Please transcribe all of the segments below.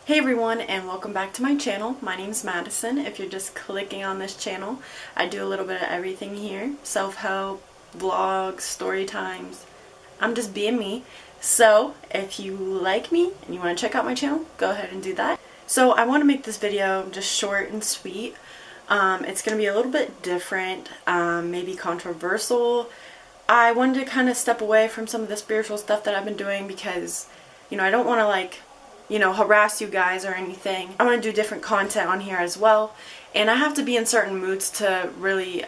Hey everyone, and welcome back to my channel. My name's Madison. If you're just clicking on this channel, I do a little bit of everything here. Self-help, vlogs, story times. I'm just being me. So if you like me and you want to check out my channel, go ahead and do that. So I want to make this video just short and sweet. It's going to be a little bit different, maybe controversial. I wanted to kind of step away from some of the spiritual stuff that I've been doing because, I don't want to harass you guys or anything. I want to do different content on here as well, and I have to be in certain moods to really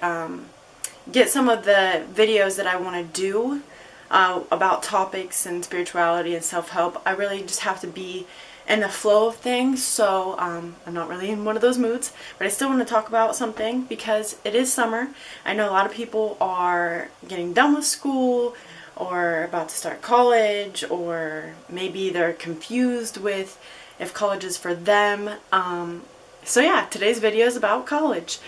get some of the videos that I want to do about topics and spirituality and self-help. I really just have to be in the flow of things, so I'm not really in one of those moods, but I still want to talk about something because it is summer. I know a lot of people are getting done with school or about to start college, or maybe they're confused with if college is for them. So yeah, today's video is about college,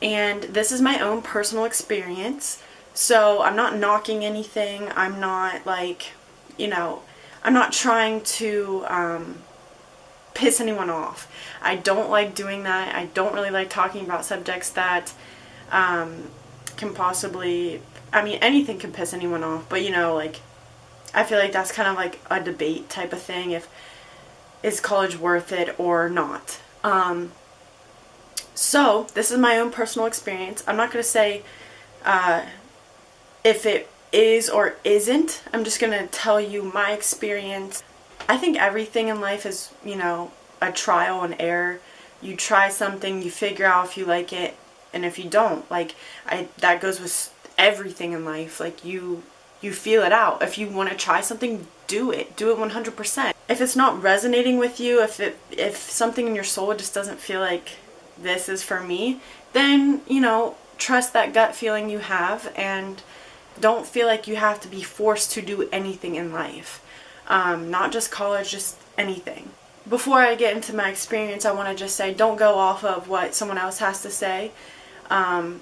and this is my own personal experience, so I'm not knocking anything. I'm not I'm not trying to piss anyone off. I don't like doing that. I don't really like talking about subjects that can possibly, anything can piss anyone off, but I feel like that's kind of like a debate type of thing, is college worth it or not. So this is my own personal experience. I'm not going to say if it is or isn't. I'm just going to tell you my experience. I think everything in life is, a trial and error. You try something, you figure out if you like it, and if you don't, that goes with everything in life. You feel it out. If you want to try something, do it 100%. If it's not resonating with you, if something in your soul just doesn't feel like this is for me, then trust that gut feeling you have, and don't feel like you have to be forced to do anything in life. Not just college, just anything. Before I get into my experience, I want to just say, don't go off of what someone else has to say.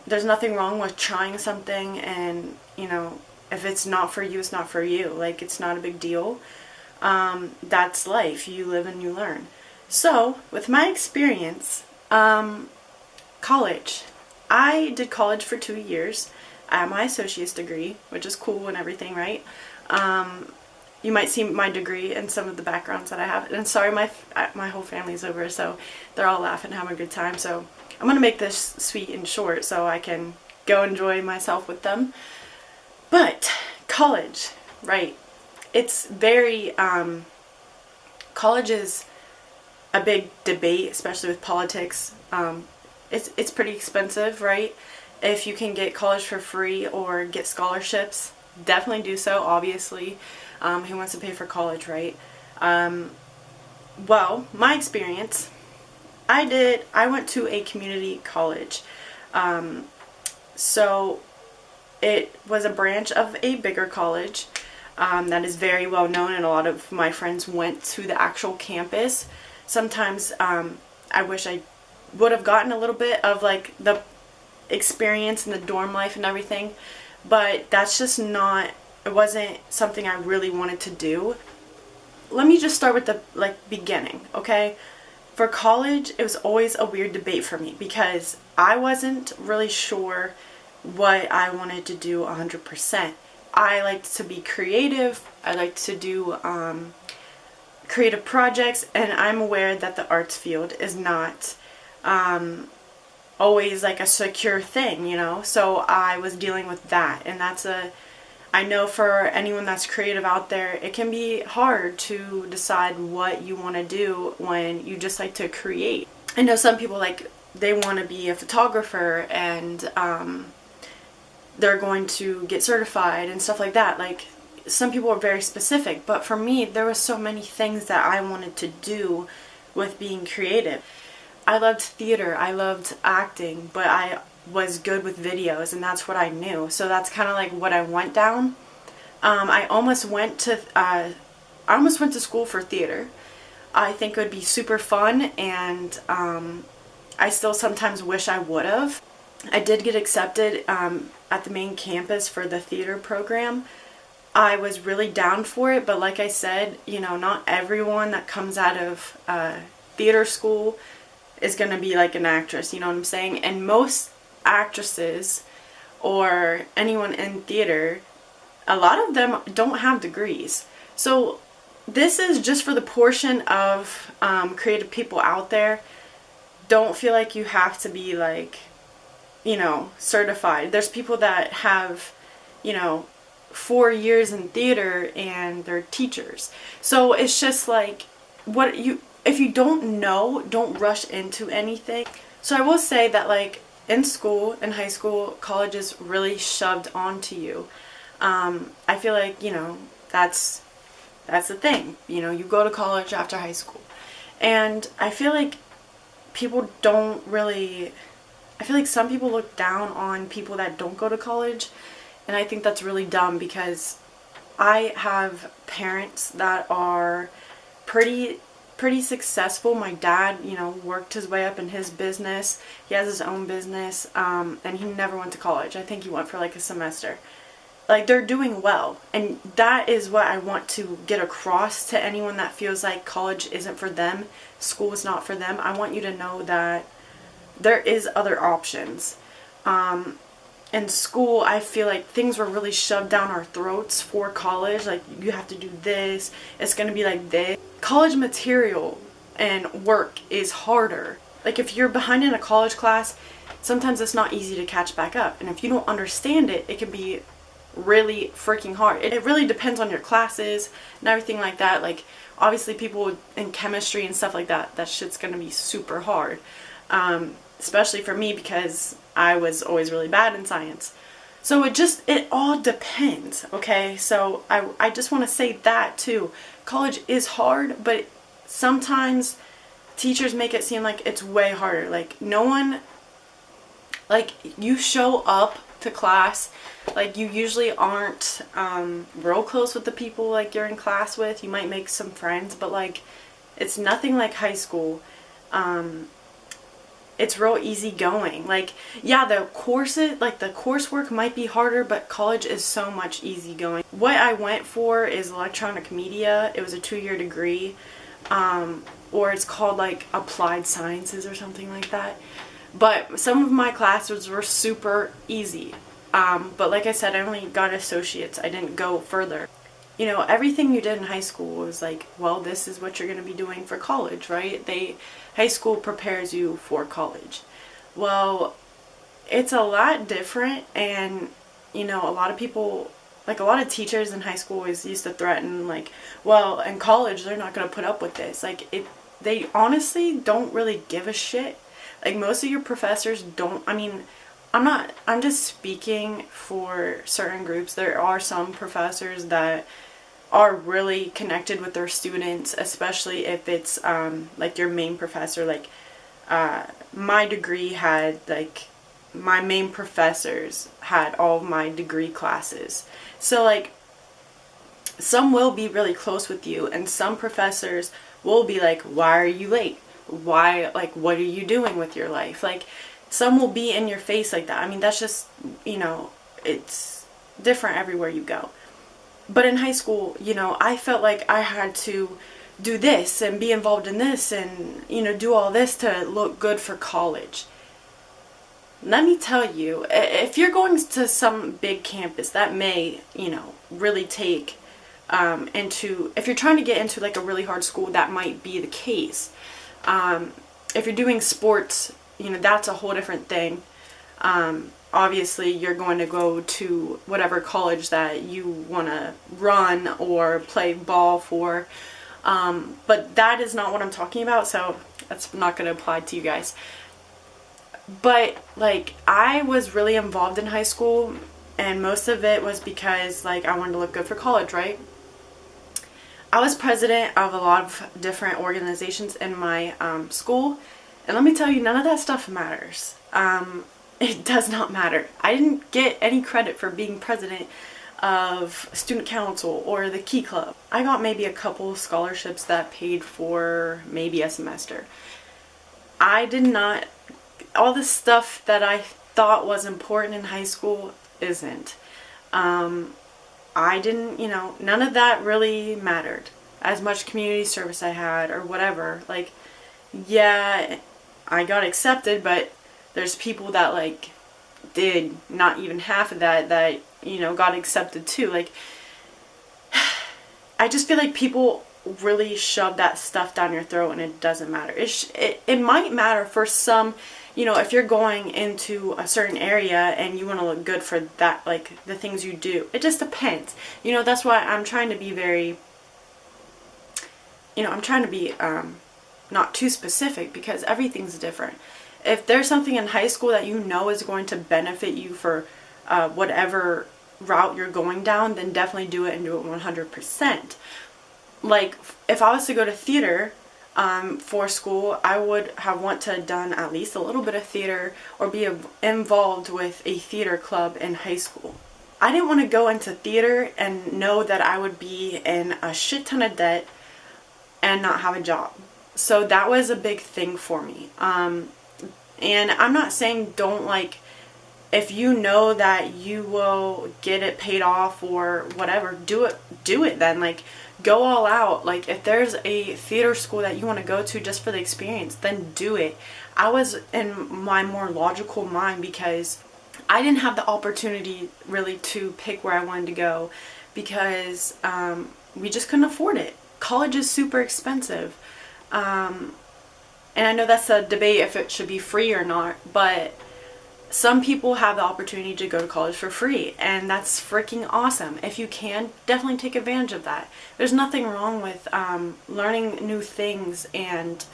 There's nothing wrong with trying something, and if it's not for you, it's not for you. It's not a big deal. That's life. You live and you learn. So with my experience, college. I did college for 2 years. I have my associate's degree, which is cool and everything, right? You might see my degree in some of the backgrounds that I have. And sorry, my whole family's over, so they're all laughing and having a good time. So I'm going to make this sweet and short so I can go enjoy myself with them. But college, right? It's very, college is a big debate, especially with politics. It's pretty expensive, right? If you can get college for free or get scholarships, definitely do so, obviously. Who wants to pay for college, right? Well, my experience, I went to a community college. So it was a branch of a bigger college that is very well known, and a lot of my friends went to the actual campus. Sometimes I wish I would have gotten a little bit of the experience in the dorm life and everything, but that's just not, it wasn't something I really wanted to do. Let me just start with the beginning, okay? For college, it was always a weird debate for me because I wasn't really sure what I wanted to do 100%. I liked to be creative. I liked to do creative projects, and I'm aware that the arts field is not always a secure thing, so I was dealing with that, and I know for anyone that's creative out there, it can be hard to decide what you want to do when you just like to create. I know some people they want to be a photographer, and they're going to get certified and stuff like that. Some people are very specific, but for me, there were so many things that I wanted to do with being creative. I loved theater, I loved acting, but I was good with videos, and that's what I knew. So that's kind of what I went down. I almost went to school for theater. I think it would be super fun, and I still sometimes wish I would have. I did get accepted at the main campus for the theater program, I was really down for it, but like I said, you know, not everyone that comes out of theater school is going to be like an actress, you know what I'm saying? And most actresses or anyone in theater, a lot of them don't have degrees. So this is just for the portion of creative people out there. Don't feel like you have to be like, you know, certified. There's people that have, you know, 4 years in theater and they're teachers. So it's just like, if you don't know, don't rush into anything. So I will say that, like, in school, in high school, college is really shoved onto you. I feel like, you know, that's the thing. You know, you go to college after high school. And I feel like people don't really, I feel like some people look down on people that don't go to college. And I think that's really dumb, because I have parents that are pretty successful. My dad, you know, worked his way up in his business. He has his own business, and he never went to college. I think he went for like a semester. Like, they're doing well, and that is what I want to get across to anyone that feels like college isn't for them, school is not for them. I want you to know that there is other options. In school, I feel like things were really shoved down our throats for college. Like, you have to do this, it's going to be like this. College material and work is harder. Like, if you're behind in a college class, sometimes it's not easy to catch back up. And if you don't understand it, it can be really freaking hard. It really depends on your classes and everything like that. Like, obviously people in chemistry and stuff like that, that shit's going to be super hard. Especially for me, because I was always really bad in science. So it all depends, okay? So I just want to say that too. College is hard, but sometimes teachers make it seem like it's way harder. Like, no one, like, you show up to class, like, you usually aren't real close with the people like you're in class with. You might make some friends, but like, it's nothing like high school. It's real easy going. Like, yeah, the courses, like the coursework might be harder, but college is so much easy going. What I went for is electronic media. It was a 2-year degree, or it's called like applied sciences or something like that. But some of my classes were super easy. But like I said, I only got associates. I didn't go further. You know, everything you did in high school was like, well, this is what you're going to be doing for college, right? High school prepares you for college. Well, it's a lot different, and, you know, a lot of people, like a lot of teachers in high school always used to threaten, like, well, in college, they're not going to put up with this. Like, they honestly don't really give a shit. Like, most of your professors don't, I mean, I'm just speaking for certain groups. There are some professors that are really connected with their students, especially if it's like your main professor. Like, my degree had, like, my main professors had all of my degree classes. So, like, some will be really close with you, and some professors will be like, why are you late? Why, like, what are you doing with your life? Like, some will be in your face like that. I mean, that's just, you know, it's different everywhere you go. But in high school, you know, I felt like I had to do this and be involved in this and, you know, do all this to look good for college. Let me tell you, if you're going to some big campus, that may, you know, really take if you're trying to get into like a really hard school, that might be the case. If you're doing sports, you know, that's a whole different thing. Obviously, you're going to go to whatever college that you want to run or play ball for. But that is not what I'm talking about, so that's not going to apply to you guys. But, like, I was really involved in high school, and most of it was because, like, I wanted to look good for college, right? I was president of a lot of different organizations in my school, and let me tell you, none of that stuff matters. It does not matter. I didn't get any credit for being president of student council or the Key Club. I got maybe a couple scholarships that paid for maybe a semester. I did not, all the stuff that I thought was important in high school isn't. I didn't, you know, none of that really mattered. As much community service I had or whatever. Like, yeah, I got accepted, but there's people that, like, did not even half of that, you know, got accepted too. Like, I just feel like people really shove that stuff down your throat and it doesn't matter. It might matter for some, you know, if you're going into a certain area and you want to look good for that, like the things you do. It just depends. You know, that's why I'm trying to be very, you know, I'm trying to be not too specific because everything's different. If there's something in high school that you know is going to benefit you for whatever route you're going down, then definitely do it and do it 100%. Like, if I was to go to theater for school, I would have to have done at least a little bit of theater or be involved with a theater club in high school. I didn't want to go into theater and know that I would be in a shit ton of debt and not have a job. So that was a big thing for me. And I'm not saying don't, like, if you know that you will get it paid off or whatever, do it then. Like, go all out. Like, if there's a theater school that you want to go to just for the experience, then do it. I was in my more logical mind because I didn't have the opportunity really to pick where I wanted to go because we just couldn't afford it. College is super expensive. And I know that's a debate if it should be free or not, but some people have the opportunity to go to college for free, and that's freaking awesome. If you can, definitely take advantage of that. There's nothing wrong with learning new things, and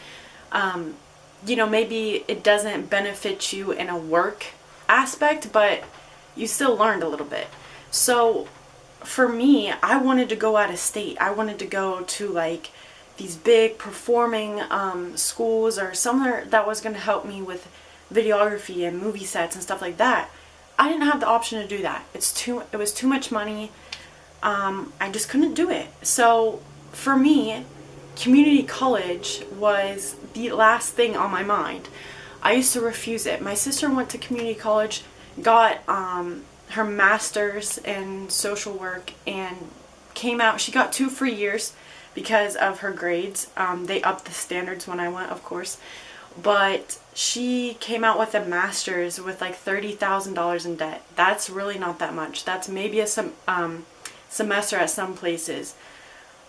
you know, maybe it doesn't benefit you in a work aspect, but you still learned a little bit. So for me, I wanted to go out of state. I wanted to go to, like, these big performing schools or somewhere that was going to help me with videography and movie sets and stuff like that. I didn't have the option to do that. It was too much money. I just couldn't do it. So for me, community college was the last thing on my mind. I used to refuse it. My sister went to community college, got her master's in social work, and came out. She got 2 free years because of her grades. They upped the standards when I went, of course. But she came out with a master's with like $30,000 in debt. That's really not that much. That's maybe a semester at some places,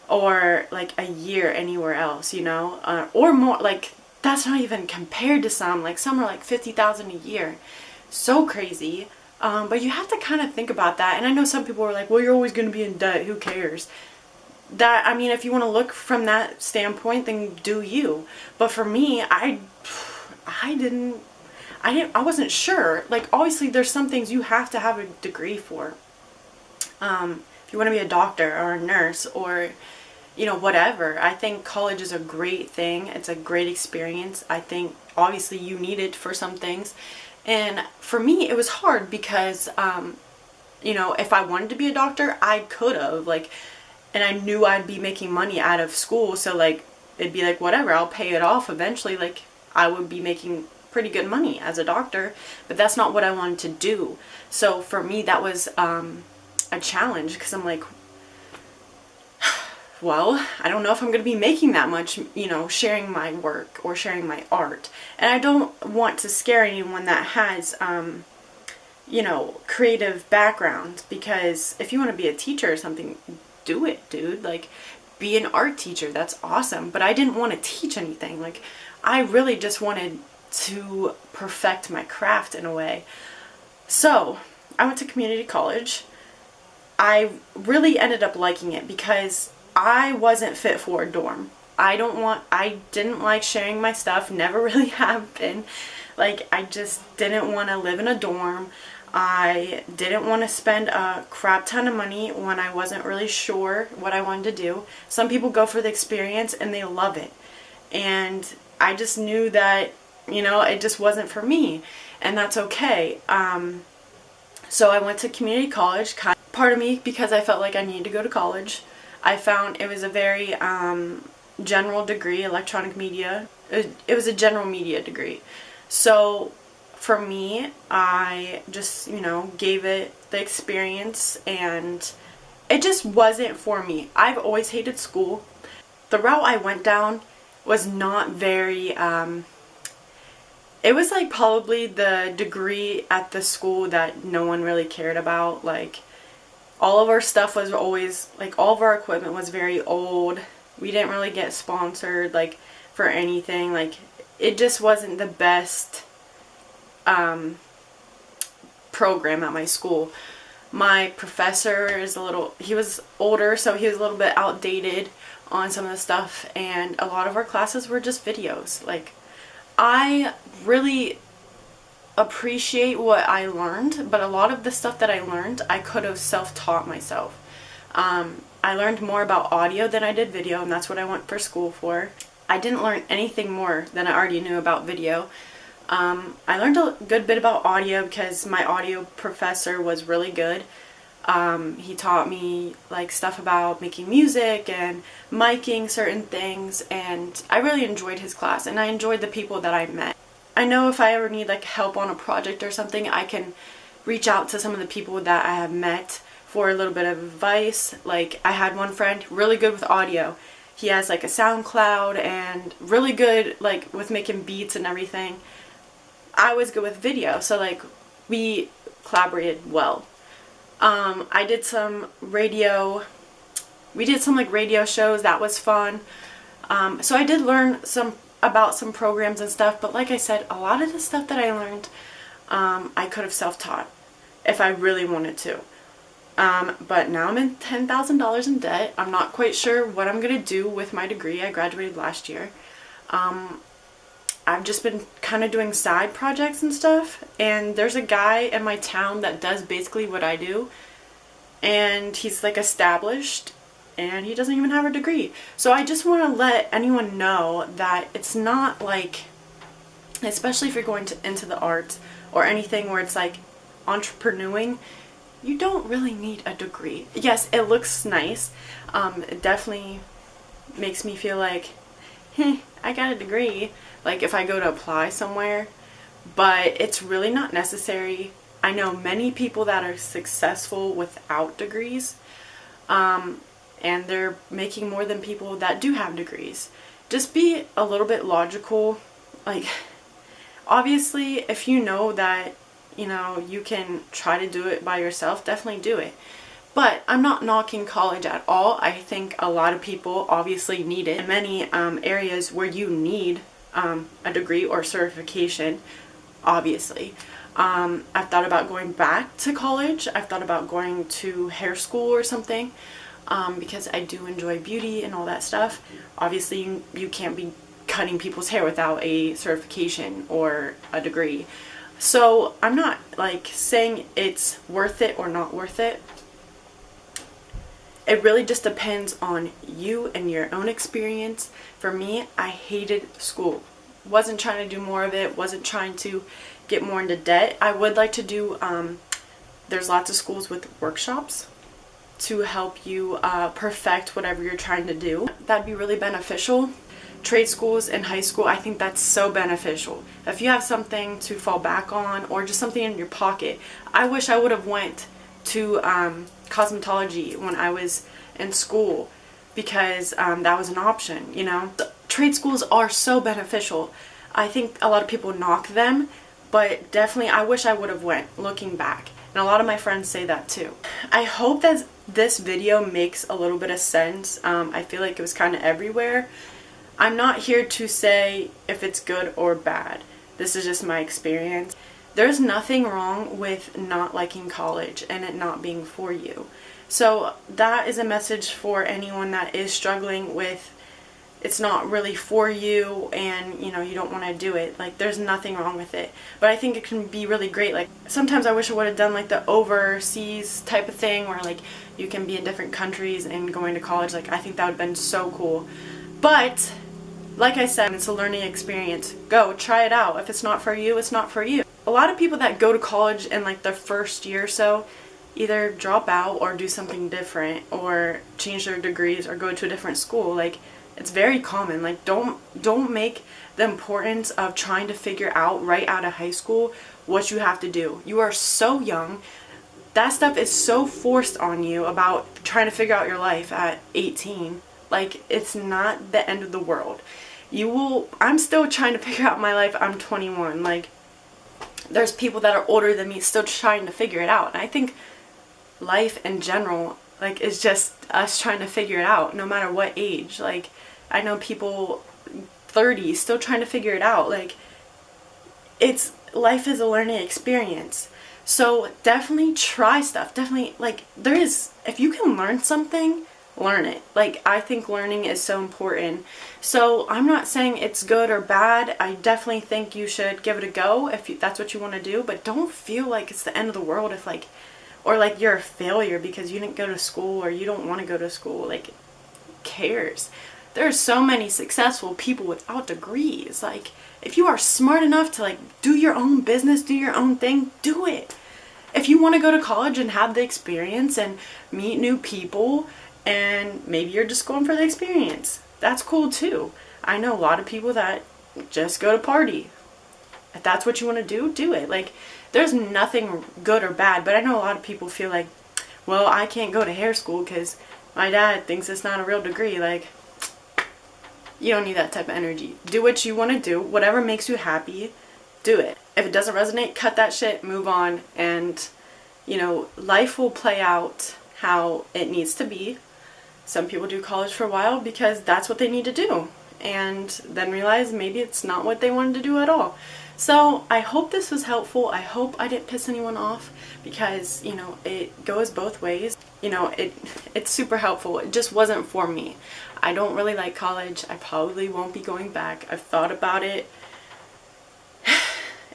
or like a year anywhere else, you know, or more. Like, that's not even compared to some. Like, some are like $50,000 a year. So crazy. But you have to kind of think about that. And I know some people are like, well, you're always going to be in debt. Who cares? That, I mean, if you want to look from that standpoint, then do you. But for me, I wasn't sure. Like, obviously there's some things you have to have a degree for. If you want to be a doctor or a nurse or, you know, whatever. I think college is a great thing. It's a great experience. I think obviously you need it for some things. And for me, it was hard because, you know, if I wanted to be a doctor, I could have, like, and I knew I'd be making money out of school, so, like, it'd be like, whatever, I'll pay it off eventually. Like, I would be making pretty good money as a doctor, but that's not what I wanted to do. So for me, that was a challenge, because I'm like, well, I don't know if I'm going to be making that much, you know, sharing my work or sharing my art. And I don't want to scare anyone that has, you know, creative background, because if you want to be a teacher or something, do it, dude. Like, be an art teacher. That's awesome. But I didn't want to teach anything. Like, I really just wanted to perfect my craft in a way. So I went to community college. I really ended up liking it because I wasn't fit for a dorm. I didn't like sharing my stuff, never really have been. Like, I just didn't want to live in a dorm. I didn't want to spend a crap ton of money when I wasn't really sure what I wanted to do. Some people go for the experience and they love it. And I just knew that, you know, it just wasn't for me. And that's okay. So I went to community college. Part of me, because I felt like I needed to go to college, I found it was a very general degree, electronic media. It was a general media degree. So for me, I just, you know, gave it the experience, and it just wasn't for me. I've always hated school. The route I went down was not very, it was like probably the degree at the school that no one really cared about. Like, all of our stuff was always, like, all of our equipment was very old. We didn't really get sponsored, like, for anything. Like, it just wasn't the best program at my school. My professor is he was older, so he was a little bit outdated on some of the stuff, and a lot of our classes were just videos. Like, I really appreciate what I learned, but a lot of the stuff that I learned, I could have self-taught myself. I learned more about audio than I did video, and that's what I went for school for. I didn't learn anything more than I already knew about video. I learned a good bit about audio because my audio professor was really good. He taught me like stuff about making music and miking certain things, and I really enjoyed his class, and I enjoyed the people that I met. I know if I ever need like help on a project or something, I can reach out to some of the people that I have met for a little bit of advice. Like, I had one friend really good with audio. He has like a SoundCloud and really good like with making beats and everything. I was good with video, so like we collaborated well. I did some radio, we did some like radio shows, that was fun. So I did learn about some programs and stuff, but like I said, a lot of the stuff that I learned, I could have self-taught if I really wanted to. But now I'm in $10,000 in debt. I'm not quite sure what I'm going to do with my degree. I graduated last year. I've just been kind of doing side projects and stuff, and there's a guy in my town that does basically what I do, and he's like established, and he doesn't even have a degree. So I just want to let anyone know that it's not like, especially if you're going into the arts or anything where it's like entrepreneuring, you don't really need a degree. Yes, it looks nice. It definitely makes me feel like, I got a degree, like if I go to apply somewhere, but it's really not necessary. I know many people that are successful without degrees, and they're making more than people that do have degrees. Just be a little bit logical. Like, obviously, if you know that, you know, you can try to do it by yourself, definitely do it. But I'm not knocking college at all. I think a lot of people obviously need it. In many areas where you need a degree or certification, obviously. I've thought about going back to college. I've thought about going to hair school or something, because I do enjoy beauty and all that stuff. Obviously, you can't be cutting people's hair without a certification or a degree. So I'm not like saying it's worth it or not worth it. It really just depends on you and your own experience. For me, I hated school. Wasn't trying to do more of it, wasn't trying to get more into debt. I would like to do, there's lots of schools with workshops to help you perfect whatever you're trying to do. That'd be really beneficial. Trade schools in high school, I think that's so beneficial. If you have something to fall back on or just something in your pocket. I wish I would have went to cosmetology when I was in school, because that was an option, you know. Trade schools are so beneficial. I think a lot of people knock them, but definitely I wish I would have went, looking back. And a lot of my friends say that too. I hope that this video makes a little bit of sense. I feel like it was kind of everywhere. I'm not here to say if it's good or bad. This is just my experience. There's nothing wrong with not liking college and it not being for you. So that is a message for anyone that is struggling with it's not really for you and, you know, you don't want to do it. Like, there's nothing wrong with it. But I think it can be really great. Like, sometimes I wish I would have done like the overseas type of thing where like you can be in different countries and going to college. Like, I think that would have been so cool. But like I said, it's a learning experience. Go, try it out. If it's not for you, it's not for you. A lot of people that go to college in like their first year or so either drop out or do something different or change their degrees or go to a different school. Like, it's very common. Like, don't make the importance of trying to figure out right out of high school what you have to do. You are so young. that stuff is so forced on you about trying to figure out your life at 18. Like, it's not the end of the world. I'm still trying to figure out my life. I'm 21. Like, there's people that are older than me still trying to figure it out. And I think life in general, like, is just us trying to figure it out no matter what age. Like, I know people 30 still trying to figure it out. Like, life is a learning experience. So definitely try stuff. Definitely, like, if you can learn something, learn it. Like, I think learning is so important. So I'm not saying it's good or bad. I definitely think you should give it a go if that's what you want to do, but don't feel like it's the end of the world if, like, or like you're a failure because you didn't go to school or you don't want to go to school. Like, who cares? There are so many successful people without degrees. Like, if you are smart enough to, like, do your own business, do your own thing, do it. If you want to go to college and have the experience and meet new people, and maybe you're just going for the experience, that's cool too. I know a lot of people that just go to party. If that's what you want to do, do it. Like, there's nothing good or bad, but I know a lot of people feel like, well, I can't go to hair school because my dad thinks it's not a real degree. Like, you don't need that type of energy. Do what you want to do. Whatever makes you happy, do it. If it doesn't resonate, cut that shit, move on, and, you know, life will play out how it needs to be. Some people do college for a while because that's what they need to do, and then realize maybe it's not what they wanted to do at all. So I hope this was helpful. I hope I didn't piss anyone off because, you know, it goes both ways. You know, it's super helpful. It just wasn't for me. I don't really like college. I probably won't be going back. I've thought about it.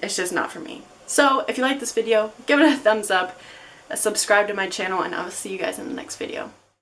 It's just not for me. So if you like this video, give it a thumbs up, subscribe to my channel, and I will see you guys in the next video.